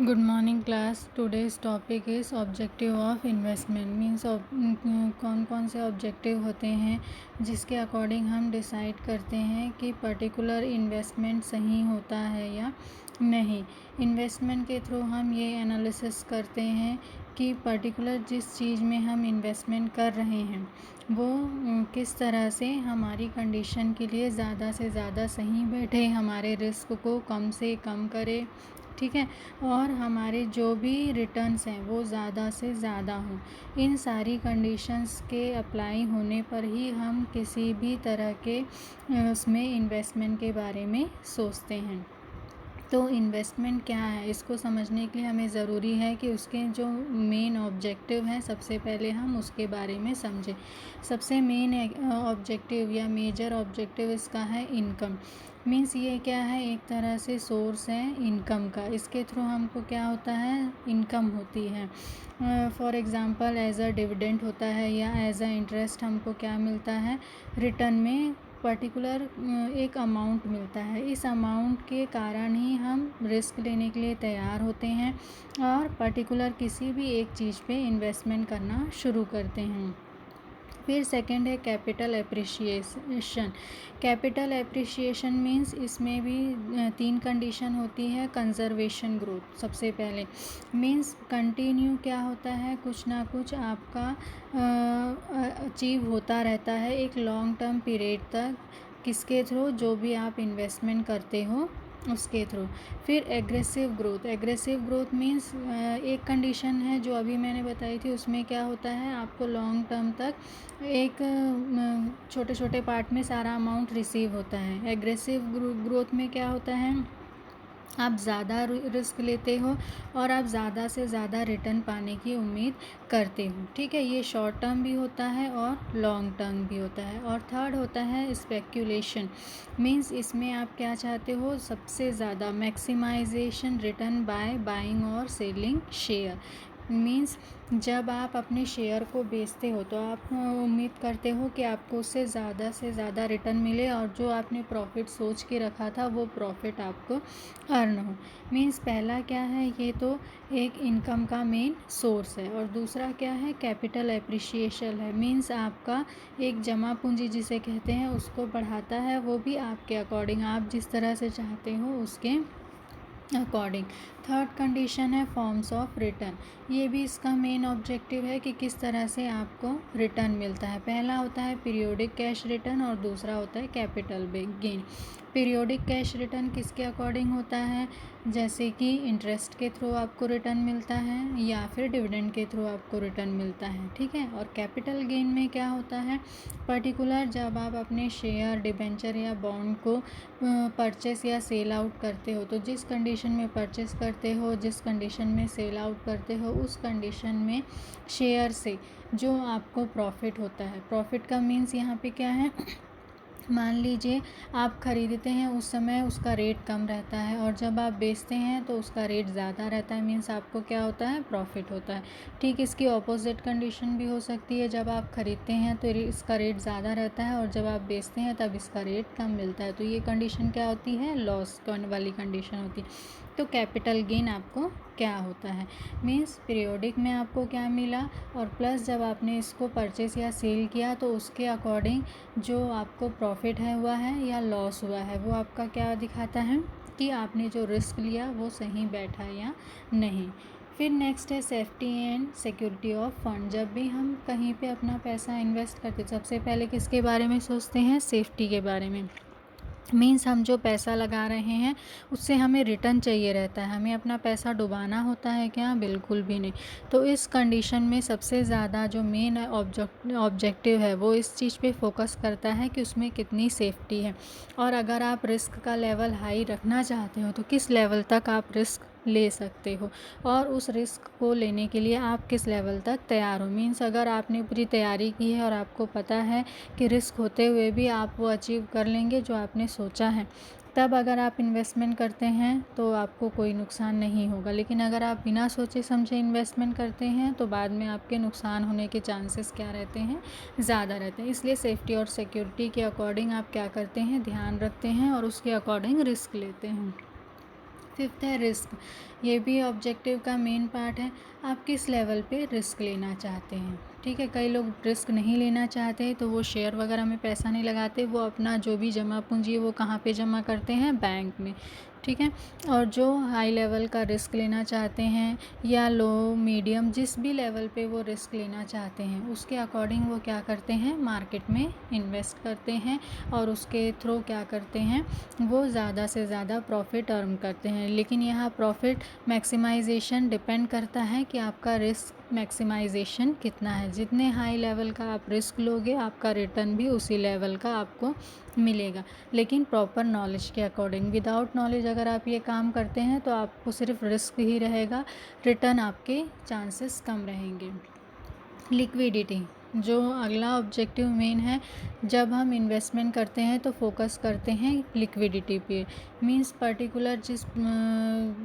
Good morning class. Today's topic is objective of investment. Means कौन कौन से objective होते हैं जिसके अकॉर्डिंग हम डिसाइड करते हैं कि पर्टिकुलर इन्वेस्टमेंट सही होता है या नहीं। इन्वेस्टमेंट के थ्रू हम ये एनालिसिस करते हैं कि पर्टिकुलर जिस चीज़ में हम इन्वेस्टमेंट कर रहे हैं वो किस तरह से हमारी कंडीशन के लिए ज़्यादा से ज़्यादा सही बैठे, हमारे रिस्क को कम से कम करे, ठीक है, और हमारे जो भी रिटर्न्स हैं वो ज़्यादा से ज़्यादा हों। इन सारी कंडीशंस के अप्लाई होने पर ही हम किसी भी तरह के उसमें इन्वेस्टमेंट के बारे में सोचते हैं। तो इन्वेस्टमेंट क्या है, इसको समझने के लिए हमें ज़रूरी है कि उसके जो मेन ऑब्जेक्टिव हैं सबसे पहले हम उसके बारे में समझें। सबसे मेन ऑब्जेक्टिव या मेजर ऑब्जेक्टिव इसका है इनकम। मीन्स ये क्या है, एक तरह से सोर्स है इनकम का। इसके थ्रू हमको क्या होता है, इनकम होती है। For example as a dividend होता है या एज अ इंटरेस्ट हमको क्या मिलता है, रिटर्न में पर्टिकुलर एक अमाउंट मिलता है। इस अमाउंट के कारण ही हम रिस्क लेने के लिए तैयार होते हैं और पर्टिकुलर किसी भी एक चीज़ पे इन्वेस्टमेंट करना शुरू करते हैं। फिर सेकंड है capital appreciation. Capital appreciation means इसमें भी 3 कंडीशन होती है। कंजर्वेशन ग्रोथ सबसे पहले, मीन्स कंटिन्यू क्या होता है, कुछ ना कुछ आपका अचीव होता रहता है एक लॉन्ग टर्म पीरियड तक। किसके थ्रू, जो भी आप इन्वेस्टमेंट करते हो उसके थ्रू। फिर एग्रेसिव ग्रोथ मीन्स एक कंडीशन है जो अभी मैंने बताई थी, उसमें क्या होता है, आपको लॉन्ग टर्म तक एक छोटे छोटे पार्ट में सारा अमाउंट रिसीव होता है। एग्रेसिव ग्रोथ में क्या होता है, आप ज़्यादा रिस्क लेते हो और आप ज़्यादा से ज़्यादा रिटर्न पाने की उम्मीद करते हो, ठीक है। ये शॉर्ट टर्म भी होता है और लॉन्ग टर्म भी होता है। और थर्ड होता है स्पेक्यूलेशन। मीन्स इसमें आप क्या चाहते हो, सबसे ज़्यादा मैक्सिमाइजेशन रिटर्न बाय बाइंग और सेलिंग शेयर। मीन्स जब आप अपने शेयर को बेचते हो तो आप उम्मीद करते हो कि आपको उससे ज़्यादा से ज़्यादा रिटर्न मिले और जो आपने प्रॉफिट सोच के रखा था वो प्रॉफिट आपको अर्न हो। मीन्स पहला क्या है, ये तो एक इनकम का मेन सोर्स है। और दूसरा क्या है, कैपिटल एप्रिशिएशन है। मीन्स आपका एक जमा पूंजी जिसे कहते हैं उसको बढ़ाता है, वो भी आपके अकॉर्डिंग, आप जिस तरह से चाहते हो उसके अकॉर्डिंग। थर्ड कंडीशन है फॉर्म्स ऑफ रिटर्न। ये भी इसका मेन ऑब्जेक्टिव है कि किस तरह से आपको रिटर्न मिलता है। पहला होता है पीरियोडिक कैश रिटर्न और दूसरा होता है capital gain. Periodic cash return किसके अकॉर्डिंग होता है, जैसे कि इंटरेस्ट के थ्रू आपको रिटर्न मिलता है या फिर डिविडेंड के थ्रू आपको रिटर्न मिलता है, ठीक है। और कैपिटल गेन में क्या होता है, पर्टिकुलर जब आप अपने शेयर, डिबेंचर या बॉन्ड को परचेस या सेल आउट करते हो, तो जिस कंडीशन में परचेस करते हो, जिस कंडीशन में सेल आउट करते हो, उस कंडीशन में शेयर से जो आपको प्रॉफिट होता है। प्रॉफिट का मीन्स यहाँ पे क्या है, मान लीजिए आप ख़रीदते हैं उस समय उसका रेट कम रहता है और जब आप बेचते हैं तो उसका रेट ज़्यादा रहता है। मीन्स आपको क्या होता है, प्रॉफिट होता है। ठीक इसकी ऑपोजिट कंडीशन भी हो सकती है, जब आप ख़रीदते हैं तो इसका रेट ज़्यादा रहता है और जब आप बेचते हैं तब इसका रेट कम मिलता है। तो ये कंडीशन क्या होती है, लॉस वाली कंडीशन होती है। तो कैपिटल गेन आपको क्या होता है, मीन्स पीरियोडिक में आपको क्या मिला और प्लस जब आपने इसको परचेस या सेल किया तो उसके अकॉर्डिंग जो आपको प्रॉफिट है हुआ है या लॉस हुआ है, वो आपका क्या दिखाता है कि आपने जो रिस्क लिया वो सही बैठा या नहीं। फिर नेक्स्ट है safety and security of fund. जब भी हम कहीं पे अपना पैसा इन्वेस्ट करते सबसे पहले किसके बारे में सोचते हैं, सेफ्टी के बारे में। मीन्स हम जो पैसा लगा रहे हैं उससे हमें रिटर्न चाहिए रहता है, हमें अपना पैसा डुबाना होता है क्या, बिल्कुल भी नहीं। तो इस कंडीशन में सबसे ज़्यादा जो मेन ऑब्जेक्टिव है वो इस चीज़ पे फोकस करता है कि उसमें कितनी सेफ्टी है और अगर आप रिस्क का लेवल हाई रखना चाहते हो तो किस लेवल तक आप रिस्क ले सकते हो और उस रिस्क को लेने के लिए आप किस लेवल तक तैयार हो। मीन्स अगर आपने पूरी तैयारी की है और आपको पता है कि रिस्क होते हुए भी आप वो अचीव कर लेंगे जो आपने सोचा है, तब अगर आप इन्वेस्टमेंट करते हैं तो आपको कोई नुकसान नहीं होगा। लेकिन अगर आप बिना सोचे समझे इन्वेस्टमेंट करते हैं तो बाद में आपके नुकसान होने के चांसेस क्या रहते हैं, ज़्यादा रहते हैं। इसलिए सेफ्टी और सिक्योरिटी के अकॉर्डिंग आप क्या करते हैं, ध्यान रखते हैं और उसके अकॉर्डिंग रिस्क लेते हैं। फिफ्थ है रिस्क। ये भी ऑब्जेक्टिव का मेन पार्ट है। आप किस लेवल पे रिस्क लेना चाहते हैं। ठीक है, कई लोग रिस्क नहीं लेना चाहते तो वो शेयर वगैरह में पैसा नहीं लगाते, वो अपना जो भी जमा पूंजी है वो कहाँ पे जमा करते हैं, बैंक में। ठीक है, और जो हाई लेवल का रिस्क लेना चाहते हैं या लो मीडियम जिस भी लेवल पे वो रिस्क लेना चाहते हैं उसके अकॉर्डिंग वो क्या करते हैं, मार्केट में इन्वेस्ट करते हैं और उसके थ्रू क्या करते हैं, वो ज़्यादा से ज़्यादा प्रॉफिट अर्न करते हैं। लेकिन यहाँ प्रॉफिट मैक्सिमाइजेशन डिपेंड करता है कि आपका रिस्क मैक्सिमाइजेशन कितना है। जितने हाई लेवल का आप रिस्क लोगे आपका रिटर्न भी उसी लेवल का आपको मिलेगा, लेकिन प्रॉपर नॉलेज के अकॉर्डिंग। विदाउट नॉलेज अगर आप ये काम करते हैं तो आपको सिर्फ रिस्क ही रहेगा, रिटर्न आपके चांसेस कम रहेंगे। लिक्विडिटी जो अगला ऑब्जेक्टिव मेन है, जब हम इन्वेस्टमेंट करते हैं तो फोकस करते हैं लिक्विडिटी पे। मींस पर्टिकुलर जिस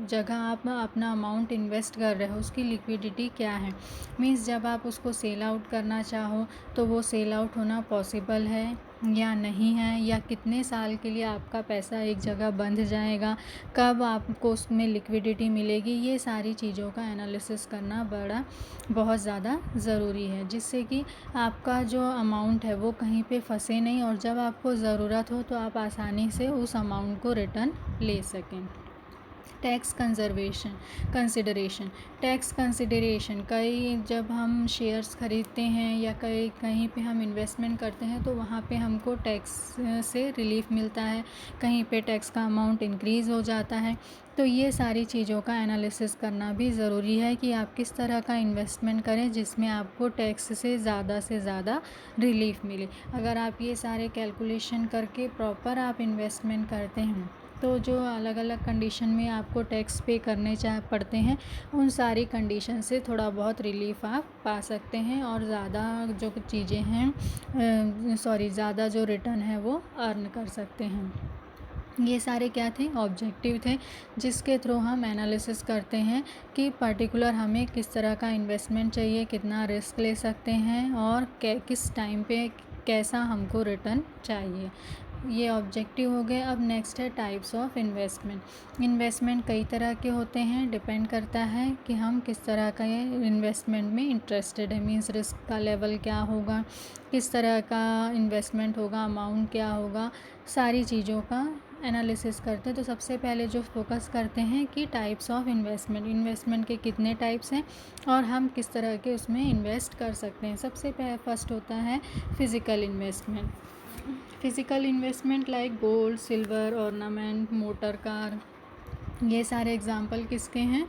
जगह आप अपना अमाउंट इन्वेस्ट कर रहे हो उसकी लिक्विडिटी क्या है। मींस जब आप उसको सेल आउट करना चाहो तो वो सेल आउट होना पॉसिबल है या नहीं है, या कितने साल के लिए आपका पैसा एक जगह बंध जाएगा, कब आपको उसमें लिक्विडिटी मिलेगी। ये सारी चीज़ों का एनालिसिस करना बहुत ज़्यादा ज़रूरी है, जिससे कि आपका जो अमाउंट है वो कहीं पे फंसे नहीं और जब आपको ज़रूरत हो तो आप आसानी से उस अमाउंट को रिटर्न ले सकें। टैक्स कंसिडरेशन टैक्स कंसिडरेशन कई जब हम शेयर्स खरीदते हैं या कहीं पे हम इन्वेस्टमेंट करते हैं तो वहाँ पे हमको टैक्स से रिलीफ मिलता है, कहीं पे टैक्स का अमाउंट इंक्रीज़ हो जाता है। तो ये सारी चीज़ों का एनालिसिस करना भी ज़रूरी है कि आप किस तरह का इन्वेस्टमेंट करें जिसमें आपको टैक्स से ज़्यादा रिलीफ मिले। अगर आप ये सारे कैलकुलेशन करके प्रॉपर आप इन्वेस्टमेंट करते हैं तो जो अलग अलग कंडीशन में आपको टैक्स पे करने पड़ते हैं उन सारी कंडीशन से थोड़ा बहुत रिलीफ आप पा सकते हैं और ज़्यादा जो चीज़ें हैं ज़्यादा जो रिटर्न है वो अर्न कर सकते हैं। ये सारे क्या थे, ऑब्जेक्टिव थे जिसके थ्रू हम एनालिसिस करते हैं कि पर्टिकुलर हमें किस तरह का इन्वेस्टमेंट चाहिए, कितना रिस्क ले सकते हैं और किस टाइम पे कैसा हमको रिटर्न चाहिए। ये ऑब्जेक्टिव हो गए। अब नेक्स्ट है टाइप्स ऑफ इन्वेस्टमेंट। इन्वेस्टमेंट कई तरह के होते हैं, डिपेंड करता है कि हम किस तरह का इन्वेस्टमेंट में इंटरेस्टेड है। मींस रिस्क का लेवल क्या होगा, किस तरह का इन्वेस्टमेंट होगा, अमाउंट क्या होगा, सारी चीज़ों का एनालिसिस करते हैं। तो सबसे पहले जो फोकस करते हैं कि टाइप्स ऑफ इन्वेस्टमेंट के कितने टाइप्स हैं और हम किस तरह के उसमें इन्वेस्ट कर सकते हैं। सबसे फर्स्ट होता है physical investment. Physical investment like gold, silver, ornament, motor car, ये सारे एग्जांपल किसके हैं,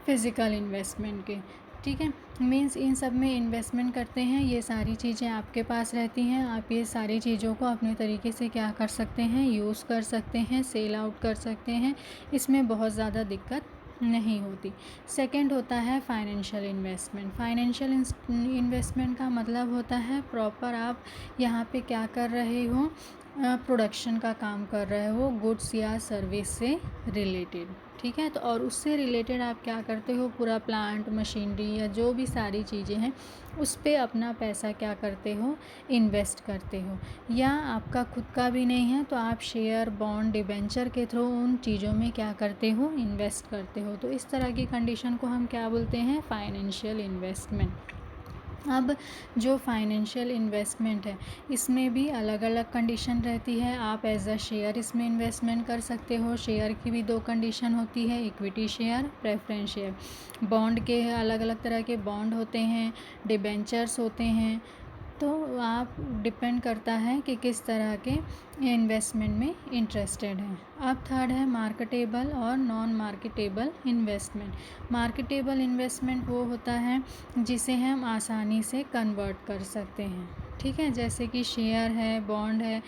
फिज़िकल इन्वेस्टमेंट के। ठीक है, मींस इन सब में इन्वेस्टमेंट करते हैं, ये सारी चीज़ें आपके पास रहती हैं, आप ये सारी चीज़ों को अपने तरीके से क्या कर सकते हैं, यूज़ कर सकते हैं, सेल आउट कर सकते हैं, इसमें बहुत ज़्यादा दिक्कत नहीं होती। सेकंड होता है फाइनेंशियल इन्वेस्टमेंट। फाइनेंशियल इन्वेस्टमेंट का मतलब होता है प्रॉपर आप यहाँ पे क्या कर रहे हो, प्रोडक्शन का काम कर रहे हो, गुड्स या सर्विस से रिलेटेड। ठीक है, तो और उससे रिलेटेड आप क्या करते हो, पूरा प्लांट, मशीनरी या जो भी सारी चीज़ें हैं उस पे अपना पैसा क्या करते हो, इन्वेस्ट करते हो। या आपका खुद का भी नहीं है तो आप शेयर, बॉन्ड, डिबेंचर के थ्रू उन चीज़ों में क्या करते हो, इन्वेस्ट करते हो। तो इस तरह की कंडीशन को हम क्या बोलते हैं, फाइनेंशियल इन्वेस्टमेंट। अब जो फाइनेंशियल इन्वेस्टमेंट है इसमें भी अलग अलग कंडीशन रहती है। आप एज अ शेयर इसमें इन्वेस्टमेंट कर सकते हो। शेयर की भी दो कंडीशन होती है, equity share, preference share. Bond के अलग अलग तरह के बॉन्ड होते हैं, डिबेंचर्स होते हैं। तो आप डिपेंड करता है कि किस तरह के इन्वेस्टमेंट में इंटरेस्टेड हैं। अब थर्ड है मार्केटेबल और non marketable investment. Marketable investment वो होता है जिसे हम आसानी से कन्वर्ट कर सकते हैं। ठीक है, जैसे कि शेयर है, बॉन्ड है,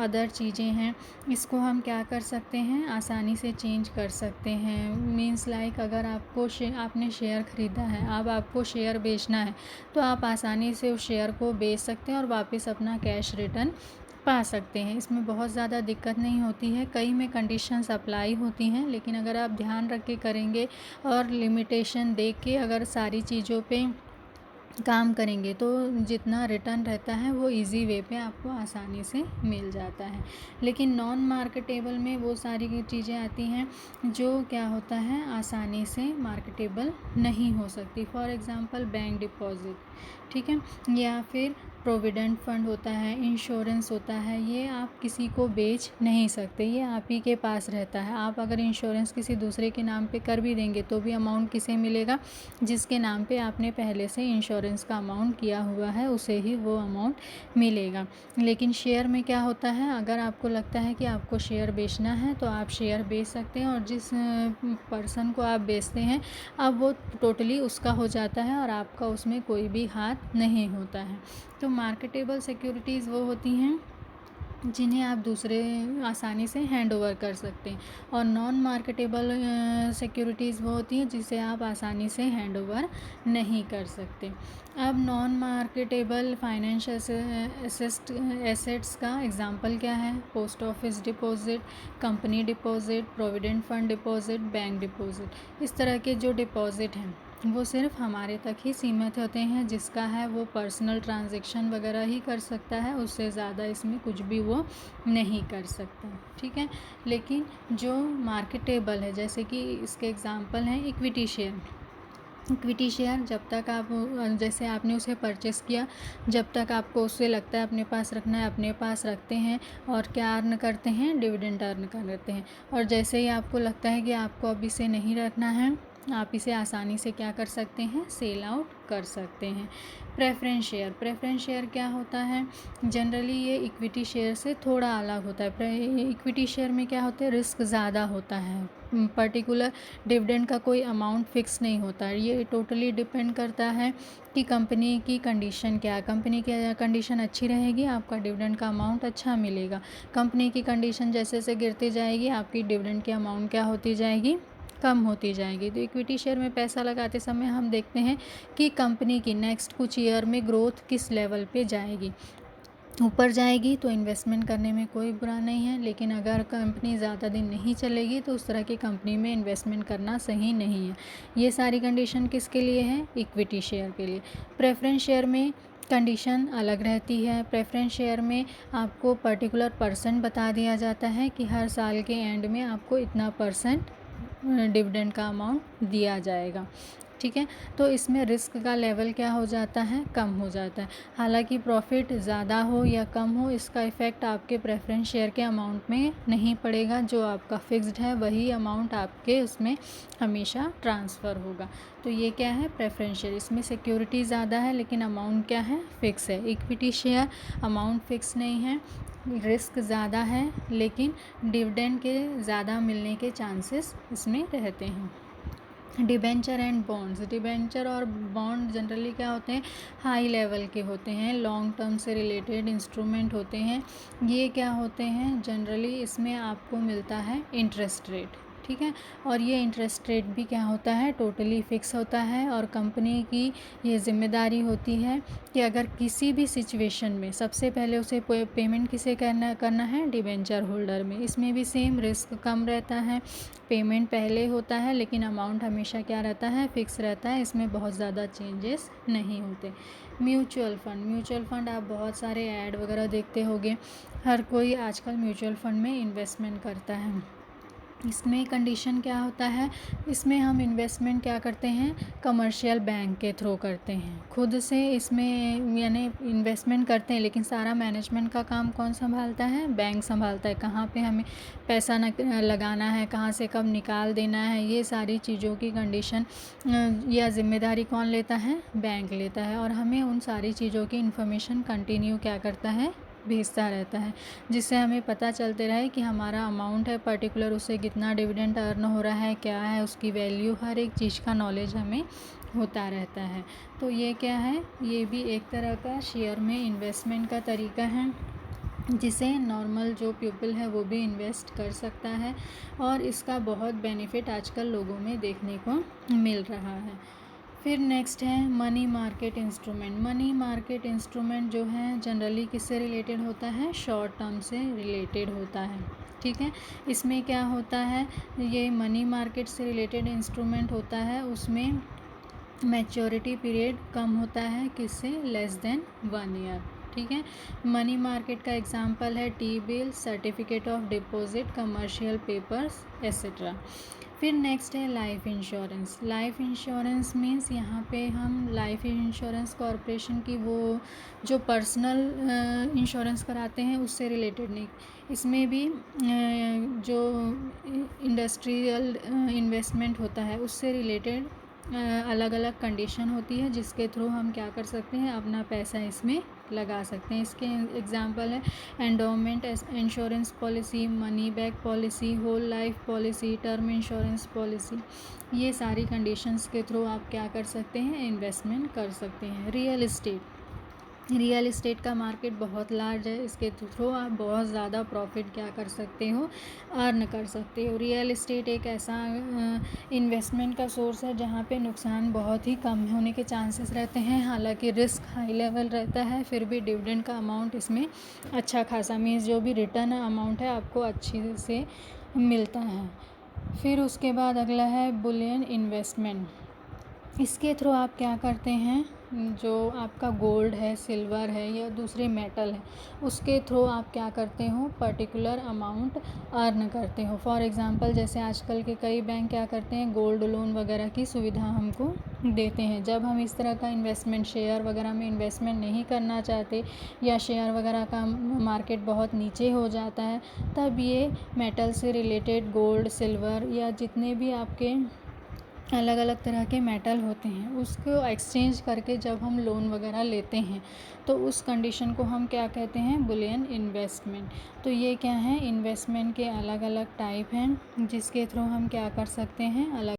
अदर चीज़ें हैं, इसको हम क्या कर सकते हैं, आसानी से चेंज कर सकते हैं। मींस लाइक अगर आपने शेयर ख़रीदा है, अब आपको शेयर बेचना है तो आप आसानी से उस शेयर को बेच सकते हैं और वापस अपना कैश रिटर्न पा सकते हैं। इसमें बहुत ज़्यादा दिक्कत नहीं होती है, कई में कंडीशंस अप्लाई होती हैं, लेकिन अगर आप ध्यान रख के करेंगे और लिमिटेशन देख के अगर सारी चीज़ों पे काम करेंगे तो जितना रिटर्न रहता है वो इजी वे पे आपको आसानी से मिल जाता है। लेकिन नॉन मार्केटेबल में वो सारी चीज़ें आती हैं जो क्या होता है आसानी से मार्केटेबल नहीं हो सकती। फॉर एग्ज़ाम्पल बैंक डिपॉज़िट, ठीक है, या फिर प्रोविडेंट फंड होता है, इंश्योरेंस होता है, ये आप किसी को बेच नहीं सकते, ये आप ही के पास रहता है। आप अगर इंश्योरेंस किसी दूसरे के नाम पे कर भी देंगे तो भी अमाउंट किसे मिलेगा, जिसके नाम पे आपने पहले से इंश्योरेंस का अमाउंट किया हुआ है उसे ही वो अमाउंट मिलेगा। लेकिन शेयर में क्या होता है, अगर आपको लगता है कि आपको शेयर बेचना है तो आप शेयर बेच सकते हैं, और जिस पर्सन को आप बेचते हैं अब वो टोटली उसका हो जाता है और आपका उसमें कोई भी हाथ नहीं होता है। तो मार्केटेबल सिक्योरिटीज़ वो होती हैं जिन्हें आप दूसरे आसानी से हैंड ओवर कर सकते हैं, और नॉन मार्केटेबल सिक्योरिटीज़ वो होती हैं जिसे आप आसानी से हैंड ओवर नहीं कर सकते। अब नॉन मार्केटेबल फाइनेंशियल एसेट्स का एग्जांपल क्या है, post office deposit, company deposit, provident fund deposit, bank deposit. इस तरह के जो डिपॉजिट हैं वो सिर्फ हमारे तक ही सीमित होते हैं, जिसका है वो पर्सनल ट्रांजैक्शन वगैरह ही कर सकता है, उससे ज़्यादा इसमें कुछ भी वो नहीं कर सकता, ठीक है। लेकिन जो मार्केटेबल है, जैसे कि इसके एग्जांपल हैं इक्विटी शेयर। इक्विटी शेयर जब तक आप जैसे आपने उसे परचेस किया, जब तक आपको उससे लगता है अपने पास रखना है अपने पास रखते हैं, और क्या अर्न करते हैं, डिविडेंड अर्न करते हैं। और जैसे ही आपको लगता है कि आपको अब इसे नहीं रखना है, आप इसे आसानी से क्या कर सकते हैं, सेल आउट कर सकते हैं। प्रेफरेंस शेयर क्या होता है, जनरली ये इक्विटी शेयर से थोड़ा अलग होता है। इक्विटी शेयर में क्या होता है, रिस्क ज़्यादा होता है, पर्टिकुलर डिविडेंड का कोई अमाउंट फिक्स नहीं होता है, ये टोटली डिपेंड करता है कि कंपनी की कंडीशन क्या है। कंपनी की कंडीशन अच्छी रहेगी, आपका डिविडेंड का अमाउंट अच्छा मिलेगा। कंपनी की कंडीशन जैसे जैसे गिरती जाएगी, आपकी डिविडेंड की अमाउंट क्या होती जाएगी, कम होती जाएगी। तो इक्विटी शेयर में पैसा लगाते समय हम देखते हैं कि कंपनी की नेक्स्ट कुछ ईयर में ग्रोथ किस लेवल पे जाएगी। ऊपर जाएगी तो इन्वेस्टमेंट करने में कोई बुरा नहीं है, लेकिन अगर कंपनी ज़्यादा दिन नहीं चलेगी तो उस तरह की कंपनी में इन्वेस्टमेंट करना सही नहीं है। ये सारी कंडीशन किसके लिए है, इक्विटी शेयर के लिए। प्रेफरेंस शेयर में कंडीशन अलग रहती है। प्रेफरेंस शेयर में आपको पर्टिकुलर परसेंट बता दिया जाता है कि हर साल के एंड में आपको इतना परसेंट डिविडेंड का अमाउंट दिया जाएगा, ठीक है। तो इसमें रिस्क का लेवल क्या हो जाता है, कम हो जाता है। हालांकि प्रॉफिट ज़्यादा हो या कम हो, इसका इफ़ेक्ट आपके प्रेफरेंस शेयर के अमाउंट में नहीं पड़ेगा। जो आपका फिक्स्ड है वही अमाउंट आपके उसमें हमेशा ट्रांसफ़र होगा। तो ये क्या है, प्रेफरेंस शेयर, इसमें सिक्योरिटी ज़्यादा है लेकिन अमाउंट क्या है, फिक्स है। इक्विटी शेयर अमाउंट फिक्स नहीं है, रिस्क ज़्यादा है, लेकिन डिविडेंड के ज़्यादा मिलने के चांसेस इसमें रहते हैं। डिबेंचर एंड बॉन्ड्स, डिबेंचर और बॉन्ड जनरली क्या होते हैं, हाई लेवल के होते हैं, लॉन्ग टर्म से रिलेटेड इंस्ट्रूमेंट होते हैं। ये क्या होते हैं, जनरली इसमें आपको मिलता है इंटरेस्ट रेट, ठीक है। और ये इंटरेस्ट रेट भी क्या होता है, टोटली फिक्स होता है, और कंपनी की ये जिम्मेदारी होती है कि अगर किसी भी सिचुएशन में सबसे पहले उसे पेमेंट किसे करना है, डिबेंचर होल्डर में। इसमें भी सेम, रिस्क कम रहता है, पेमेंट पहले होता है, लेकिन अमाउंट हमेशा क्या रहता है, फिक्स रहता है, इसमें बहुत ज़्यादा चेंजेस नहीं होते। म्यूचुअल फंड आप बहुत सारे ऐड वगैरह देखते होंगे, हर कोई आजकल म्यूचुअल फंड में इन्वेस्टमेंट करता है। इसमें कंडीशन क्या होता है, इसमें हम इन्वेस्टमेंट क्या करते हैं, कमर्शियल बैंक के थ्रू करते हैं, खुद से इसमें यानी इन्वेस्टमेंट करते हैं, लेकिन सारा मैनेजमेंट का काम कौन संभालता है, बैंक संभालता है। कहाँ पे हमें पैसा लगाना है, कहाँ से कब निकाल देना है, ये सारी चीज़ों की कंडीशन या जिम्मेदारी कौन लेता है, बैंक लेता है। और हमें उन सारी चीज़ों की इन्फॉर्मेशन कंटिन्यू क्या करता है, भेजता रहता है, जिससे हमें पता चलते रहे कि हमारा अमाउंट है पर्टिकुलर, उससे कितना डिविडेंड अर्न हो रहा है, क्या है उसकी वैल्यू, हर एक चीज़ का नॉलेज हमें होता रहता है। तो ये क्या है, ये भी एक तरह का शेयर में इन्वेस्टमेंट का तरीका है, जिसे नॉर्मल जो पीपल है वो भी इन्वेस्ट कर सकता है, और इसका बहुत बेनिफिट आजकल लोगों में देखने को मिल रहा है। फिर नेक्स्ट है money market instrument. Money market instrument जो है जनरली किससे रिलेटेड होता है, शॉर्ट टर्म से रिलेटेड होता है, ठीक है। इसमें क्या होता है, ये मनी मार्केट से रिलेटेड इंस्ट्रूमेंट होता है, उसमें मैच्योरिटी पीरियड कम होता है किससे, लेस देन 1 ईयर, ठीक है। मनी मार्केट का एग्जांपल है T bill, certificate of deposit, commercial papers etcetera. फिर नेक्स्ट है life insurance. Life insurance means यहाँ पे हम लाइफ इंश्योरेंस कॉरपोरेशन की वो जो पर्सनल इंश्योरेंस कराते हैं उससे रिलेटेड नहीं, इसमें भी जो इंडस्ट्रियल इन्वेस्टमेंट होता है उससे रिलेटेड अलग अलग कंडीशन होती है जिसके थ्रू हम क्या कर सकते हैं, अपना पैसा इसमें लगा सकते हैं। इसके एग्जांपल है endowment insurance policy, money back policy, whole life policy, term insurance policy. ये सारी कंडीशंस के थ्रू आप क्या कर सकते हैं, इन्वेस्टमेंट कर सकते हैं। रियल इस्टेट, रियल इस्टेट का मार्केट बहुत लार्ज है, इसके थ्रू आप बहुत ज़्यादा प्रॉफिट क्या कर सकते हो, अर्न कर सकते हो। रियल इस्टेट एक ऐसा इन्वेस्टमेंट का सोर्स है जहाँ पे नुकसान बहुत ही कम होने के चांसेस रहते हैं, हालांकि रिस्क हाई लेवल रहता है, फिर भी डिविडेंड का अमाउंट इसमें अच्छा खासा, मीन्स जो भी रिटर्न अमाउंट है आपको अच्छी से मिलता है। फिर उसके बाद अगला है बुलियन इन्वेस्टमेंट। इसके थ्रू आप क्या करते हैं, जो आपका गोल्ड है, सिल्वर है या दूसरे मेटल है, उसके थ्रू आप क्या करते हो, पर्टिकुलर अमाउंट अर्न करते हो। फॉर एग्जांपल जैसे आजकल के कई बैंक क्या करते हैं, गोल्ड लोन वगैरह की सुविधा हमको देते हैं। जब हम इस तरह का इन्वेस्टमेंट शेयर वगैरह में इन्वेस्टमेंट नहीं करना चाहते या शेयर वगैरह का मार्केट बहुत नीचे हो जाता है, तब ये मेटल से रिलेटेड गोल्ड, सिल्वर या जितने भी आपके अलग अलग तरह के मेटल होते हैं उसको एक्सचेंज करके जब हम लोन वगैरह लेते हैं तो उस कंडीशन को हम क्या कहते हैं, बुलियन इन्वेस्टमेंट। तो ये क्या है, इन्वेस्टमेंट के अलग अलग टाइप हैं जिसके थ्रू हम क्या कर सकते हैं, अलग